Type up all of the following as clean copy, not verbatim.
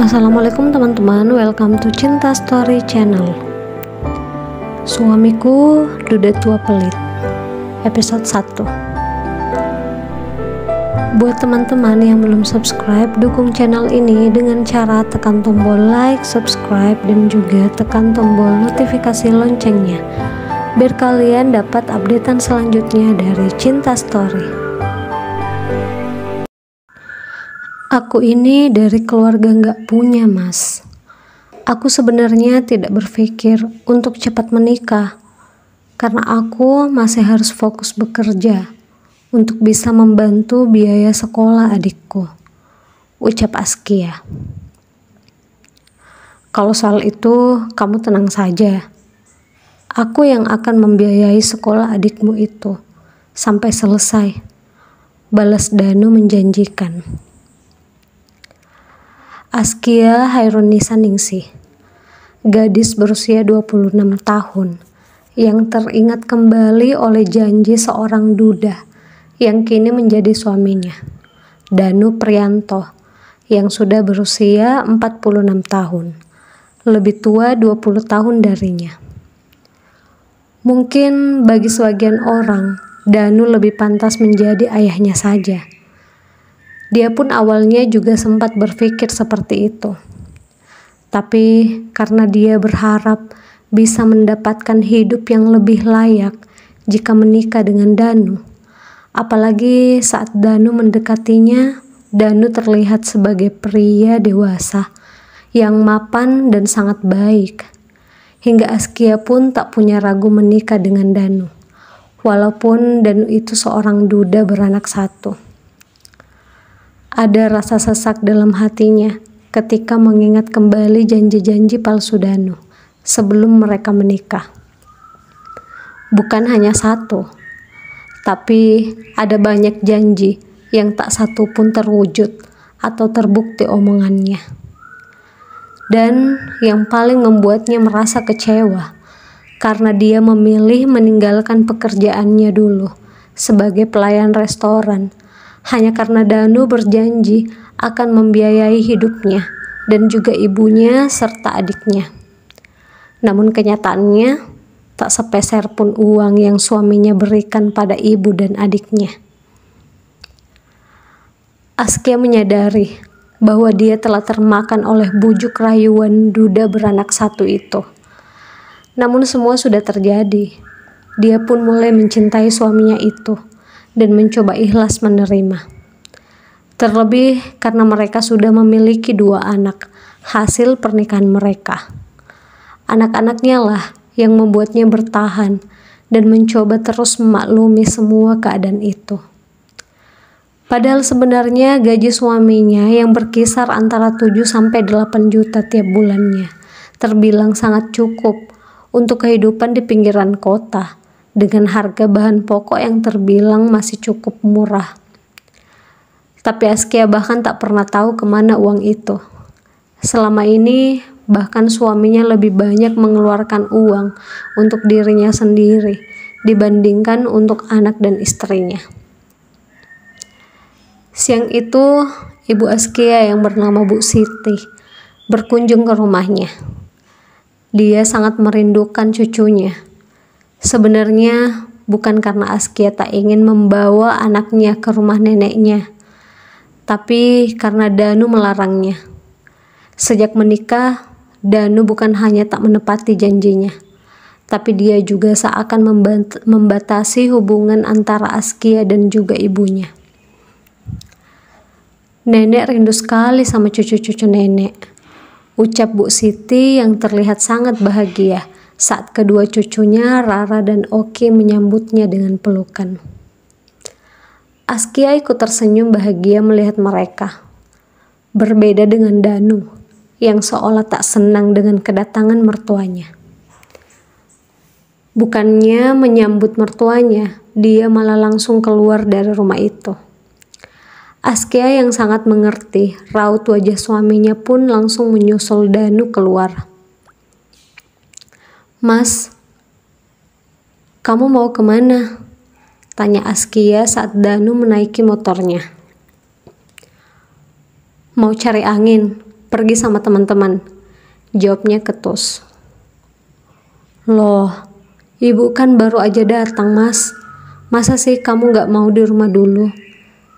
Assalamualaikum teman-teman, welcome to Cinta Story Channel. Suamiku Duda Tua Pelit, episode 1. Buat teman-teman yang belum subscribe, dukung channel ini dengan cara tekan tombol like, subscribe, dan juga tekan tombol notifikasi loncengnya, biar kalian dapat updatean selanjutnya dari Cinta Story. Aku ini dari keluarga nggak punya, Mas. Aku sebenarnya tidak berpikir untuk cepat menikah, karena aku masih harus fokus bekerja untuk bisa membantu biaya sekolah adikku, ucap Askia. Kalau soal itu, kamu tenang saja. Aku yang akan membiayai sekolah adikmu itu sampai selesai, balas Danu menjanjikan. Askia Hairunisa Ningsih, gadis berusia 26 tahun yang teringat kembali oleh janji seorang duda yang kini menjadi suaminya, Danu Priyanto, yang sudah berusia 46 tahun, lebih tua 20 tahun darinya. Mungkin bagi sebagian orang, Danu lebih pantas menjadi ayahnya saja. Dia pun awalnya juga sempat berpikir seperti itu. Tapi karena dia berharap bisa mendapatkan hidup yang lebih layak jika menikah dengan Danu. Apalagi saat Danu mendekatinya, Danu terlihat sebagai pria dewasa yang mapan dan sangat baik. Hingga Askia pun tak punya ragu menikah dengan Danu. Walaupun Danu itu seorang duda beranak satu. Ada rasa sesak dalam hatinya ketika mengingat kembali janji-janji palsu Danu sebelum mereka menikah. Bukan hanya satu, tapi ada banyak janji yang tak satu pun terwujud atau terbukti omongannya. Dan yang paling membuatnya merasa kecewa karena dia memilih meninggalkan pekerjaannya dulu sebagai pelayan restoran hanya karena Danu berjanji akan membiayai hidupnya dan juga ibunya serta adiknya. Namun kenyataannya tak sepeser pun uang yang suaminya berikan pada ibu dan adiknya. Askia menyadari bahwa dia telah termakan oleh bujuk rayuan duda beranak satu itu. Namun semua sudah terjadi. Dia pun mulai mencintai suaminya itu dan mencoba ikhlas menerima. Terlebih karena mereka sudah memiliki 2 anak hasil pernikahan mereka. Anak-anaknya lah yang membuatnya bertahan dan mencoba terus memaklumi semua keadaan itu. Padahal sebenarnya gaji suaminya yang berkisar antara 7-8 juta tiap bulannya terbilang sangat cukup untuk kehidupan di pinggiran kota dengan harga bahan pokok yang terbilang masih cukup murah. Tapi Askia bahkan tak pernah tahu kemana uang itu. Selama ini bahkan suaminya lebih banyak mengeluarkan uang untuk dirinya sendiri dibandingkan untuk anak dan istrinya. Siang itu, Ibu Askia yang bernama Bu Siti berkunjung ke rumahnya. Dia sangat merindukan cucunya. Sebenarnya bukan karena Askia tak ingin membawa anaknya ke rumah neneknya, tapi karena Danu melarangnya. Sejak menikah, Danu bukan hanya tak menepati janjinya, tapi dia juga seakan membatasi hubungan antara Askia dan juga ibunya. Nenek rindu sekali sama cucu-cucu nenek, ucap Bu Siti yang terlihat sangat bahagia saat kedua cucunya Rara dan Oki menyambutnya dengan pelukan. Askia ikut tersenyum bahagia melihat mereka. Berbeda dengan Danu yang seolah tak senang dengan kedatangan mertuanya. Bukannya menyambut mertuanya, dia malah langsung keluar dari rumah itu. Askia yang sangat mengerti raut wajah suaminya pun langsung menyusul Danu keluar. "Mas, kamu mau kemana?" tanya Askia saat Danu menaiki motornya. "Mau cari angin," Pergi sama teman-teman, jawabnya ketus. Loh, ibu kan baru aja datang, Mas. Masa sih kamu gak mau di rumah dulu?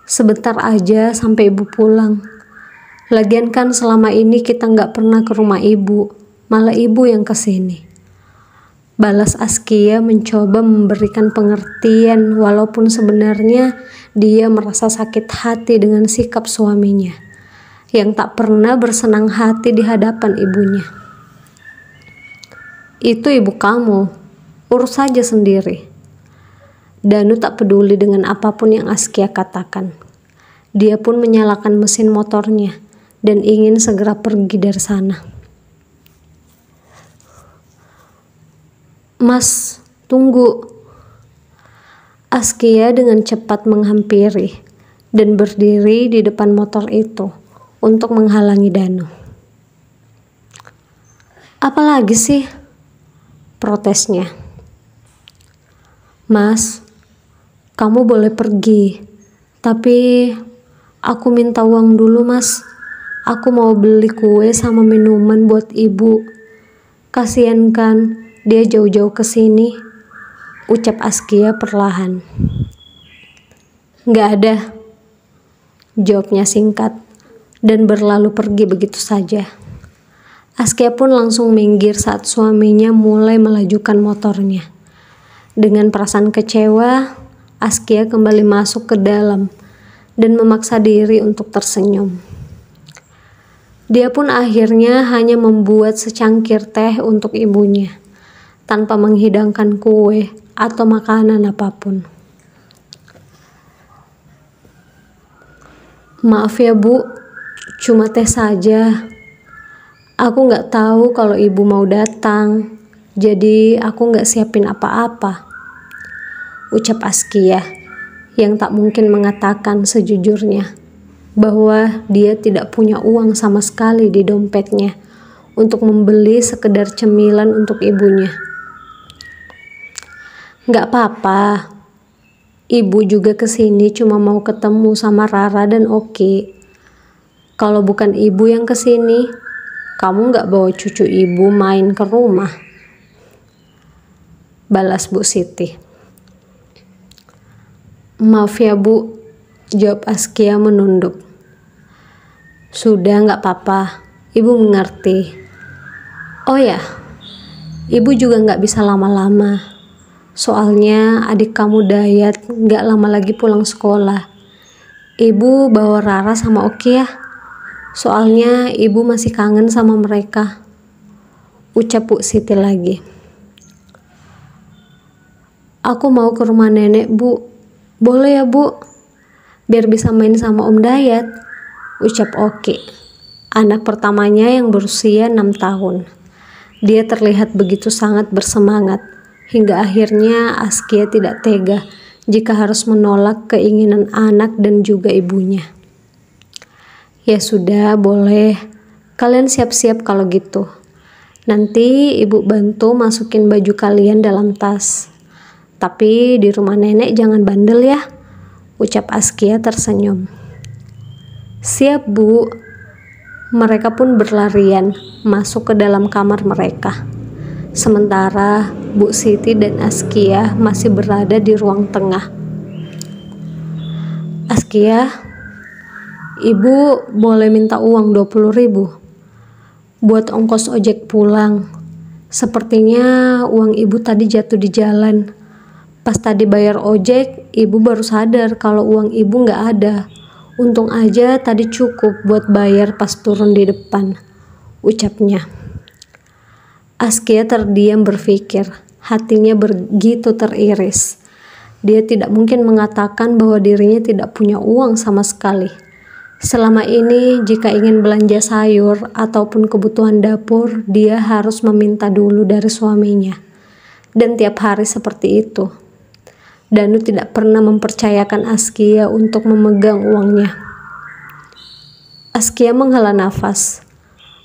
Sebentar aja sampai ibu pulang. Lagian kan selama ini kita gak pernah ke rumah ibu, malah ibu yang kesini. Balas Askia mencoba memberikan pengertian walaupun sebenarnya dia merasa sakit hati dengan sikap suaminya yang tak pernah bersenang hati di hadapan ibunya. Itu ibu kamu, urus saja sendiri. Danu tak peduli dengan apapun yang Askia katakan. Dia pun menyalakan mesin motornya dan ingin segera pergi dari sana. Mas, tunggu. Askia dengan cepat menghampiri dan berdiri di depan motor itu untuk menghalangi Danu. Apalagi sih? Protesnya. Mas, kamu boleh pergi, tapi aku minta uang dulu, Mas. Aku mau beli kue sama minuman buat ibu. Kasian kan dia jauh-jauh ke sini, ucap Askia perlahan. Nggak ada, jawabnya singkat dan berlalu pergi begitu saja. Askia pun langsung minggir saat suaminya mulai melajukan motornya. Dengan perasaan kecewa, Askia kembali masuk ke dalam dan memaksa diri untuk tersenyum. Dia pun akhirnya hanya membuat secangkir teh untuk ibunya, tanpa menghidangkan kue atau makanan apapun. Maaf ya Bu, cuma teh saja. Aku nggak tahu kalau ibu mau datang, jadi aku nggak siapin apa-apa, ucap Askia yang tak mungkin mengatakan sejujurnya bahwa dia tidak punya uang sama sekali di dompetnya untuk membeli sekedar cemilan untuk ibunya. Nggak apa-apa, ibu juga kesini cuma mau ketemu sama Rara dan Oki. Kalau bukan ibu yang kesini, kamu nggak bawa cucu ibu main ke rumah, balas Bu Siti. Maaf ya Bu, jawab Askia menunduk. Sudah nggak apa-apa, ibu mengerti. Oh ya, ibu juga nggak bisa lama-lama. Soalnya adik kamu Dayat nggak lama lagi pulang sekolah. Ibu bawa Rara sama Oki ya. Soalnya ibu masih kangen sama mereka, ucap Bu Siti lagi. Aku mau ke rumah nenek Bu. Boleh ya Bu? Biar bisa main sama Om Dayat, ucap Oki, anak pertamanya yang berusia 6 tahun. Dia terlihat begitu sangat bersemangat, hingga akhirnya Askia tidak tega jika harus menolak keinginan anak dan juga ibunya. Ya sudah, boleh. Kalian siap-siap kalau gitu. Nanti ibu bantu masukin baju kalian dalam tas. Tapi di rumah nenek jangan bandel ya, ucap Askia tersenyum. Siap Bu. Mereka pun berlarian masuk ke dalam kamar mereka. Sementara Bu Siti dan Askia masih berada di ruang tengah. Askia, ibu boleh minta uang 20.000 buat ongkos ojek pulang. Sepertinya uang ibu tadi jatuh di jalan. Pas tadi bayar ojek, ibu baru sadar kalau uang ibu nggak ada. Untung aja tadi cukup buat bayar pas turun di depan, ucapnya. Askia terdiam berpikir, hatinya begitu teriris. Dia tidak mungkin mengatakan bahwa dirinya tidak punya uang sama sekali. Selama ini jika ingin belanja sayur ataupun kebutuhan dapur, dia harus meminta dulu dari suaminya. Dan tiap hari seperti itu. Danu tidak pernah mempercayakan Askia untuk memegang uangnya. Askia menghela nafas.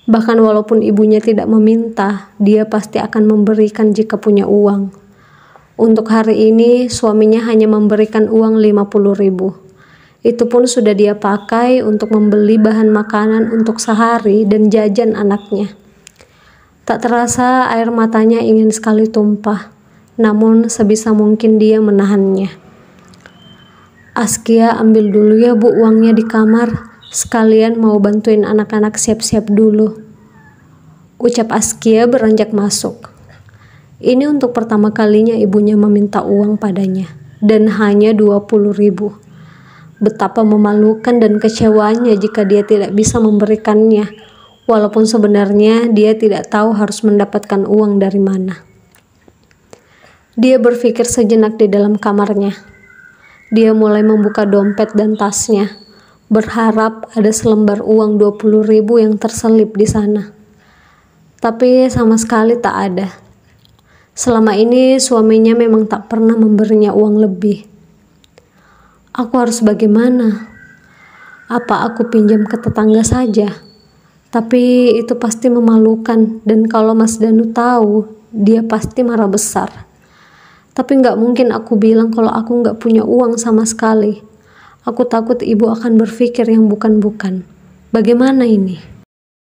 Bahkan walaupun ibunya tidak meminta, dia pasti akan memberikan jika punya uang. Untuk hari ini, suaminya hanya memberikan uang 50.000. Itu pun sudah dia pakai untuk membeli bahan makanan untuk sehari dan jajan anaknya. Tak terasa air matanya ingin sekali tumpah, namun sebisa mungkin dia menahannya. "Askia, ambil dulu ya Bu uangnya di kamar, sekalian mau bantuin anak-anak siap-siap dulu," ucap Askia beranjak masuk. Ini untuk pertama kalinya ibunya meminta uang padanya, dan hanya 20.000. Betapa memalukan dan kecewanya jika dia tidak bisa memberikannya, walaupun sebenarnya dia tidak tahu harus mendapatkan uang dari mana. Dia berpikir sejenak di dalam kamarnya. Dia mulai membuka dompet dan tasnya, berharap ada selembar uang 20.000 yang terselip di sana. Tapi sama sekali tak ada. Selama ini suaminya memang tak pernah memberinya uang lebih. Aku harus bagaimana? Apa aku pinjam ke tetangga saja? Tapi itu pasti memalukan, dan kalau Mas Danu tahu, dia pasti marah besar. Tapi nggak mungkin aku bilang kalau aku nggak punya uang sama sekali. Aku takut ibu akan berpikir yang bukan-bukan. Bagaimana ini?